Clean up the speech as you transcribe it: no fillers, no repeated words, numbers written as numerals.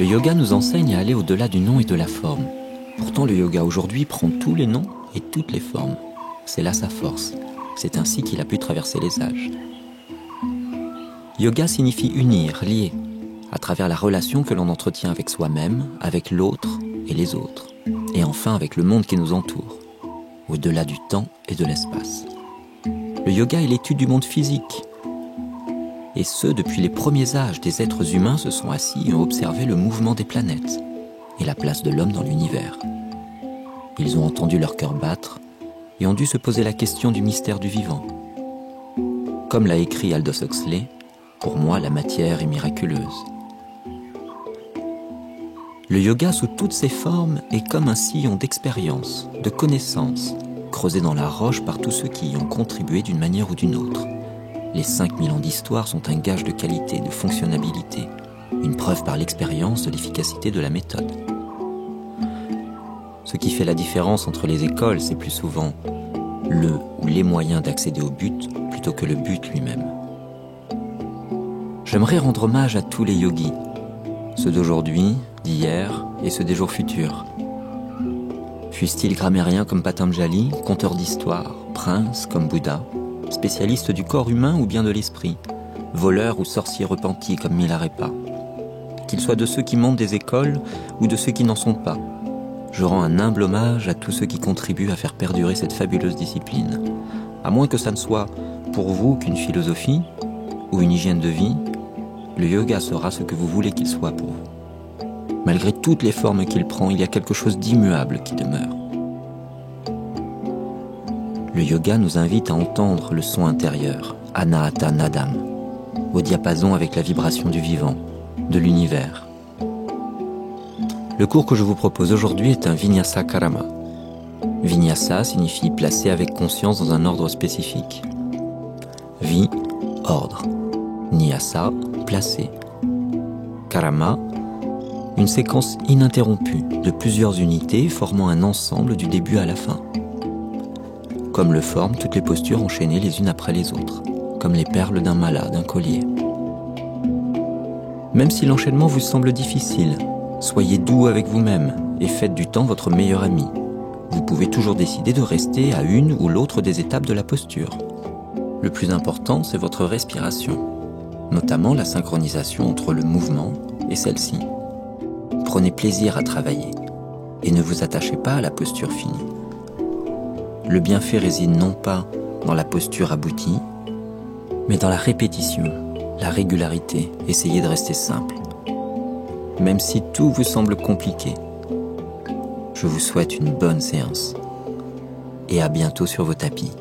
Le yoga nous enseigne à aller au-delà du nom et de la forme. Pourtant, le yoga aujourd'hui prend tous les noms et toutes les formes. C'est là sa force. C'est ainsi qu'il a pu traverser les âges. Yoga signifie unir, lier, à travers la relation que l'on entretient avec soi-même, avec l'autre et les autres, et enfin avec le monde qui nous entoure, au-delà du temps et de l'espace. Le yoga est l'étude du monde physique. Et ce, depuis les premiers âges, des êtres humains se sont assis et ont observé le mouvement des planètes et la place de l'homme dans l'univers. Ils ont entendu leur cœur battre et ont dû se poser la question du mystère du vivant. Comme l'a écrit Aldous Huxley, pour moi, la matière est miraculeuse. Le yoga sous toutes ses formes est comme un sillon d'expérience, de connaissances, creusé dans la roche par tous ceux qui y ont contribué d'une manière ou d'une autre. Les 5000 ans d'histoire sont un gage de qualité, de fonctionnabilité, une preuve par l'expérience de l'efficacité de la méthode. Ce qui fait la différence entre les écoles, c'est plus souvent le ou les moyens d'accéder au but plutôt que le but lui-même. J'aimerais rendre hommage à tous les yogis, ceux d'aujourd'hui, d'hier et ceux des jours futurs. Fussent-ils grammairiens comme Patanjali, conteurs d'histoire, princes comme Bouddha, spécialistes du corps humain ou bien de l'esprit, voleurs ou sorciers repentis comme Milarepa. Qu'ils soient de ceux qui montent des écoles ou de ceux qui n'en sont pas, je rends un humble hommage à tous ceux qui contribuent à faire perdurer cette fabuleuse discipline. À moins que ça ne soit pour vous qu'une philosophie ou une hygiène de vie, le yoga sera ce que vous voulez qu'il soit pour vous. Malgré toutes les formes qu'il prend, il y a quelque chose d'immuable qui demeure. Le yoga nous invite à entendre le son intérieur, Anahata Nadam, au diapason avec la vibration du vivant, de l'univers. Le cours que je vous propose aujourd'hui est un Vinyasa Karama. Vinyasa signifie placer avec conscience dans un ordre spécifique. Vi, ordre. Nyasa, placer. Karama, une séquence ininterrompue de plusieurs unités formant un ensemble du début à la fin. Comme le forment toutes les postures enchaînées les unes après les autres, comme les perles d'un mala, d'un collier. Même si l'enchaînement vous semble difficile, soyez doux avec vous-même et faites du temps votre meilleur ami. Vous pouvez toujours décider de rester à une ou l'autre des étapes de la posture. Le plus important, c'est votre respiration, notamment la synchronisation entre le mouvement et celle-ci. Prenez plaisir à travailler et ne vous attachez pas à la posture finie. Le bienfait réside non pas dans la posture aboutie, mais dans la répétition, la régularité. Essayez de rester simple. Même si tout vous semble compliqué, je vous souhaite une bonne séance et à bientôt sur vos tapis.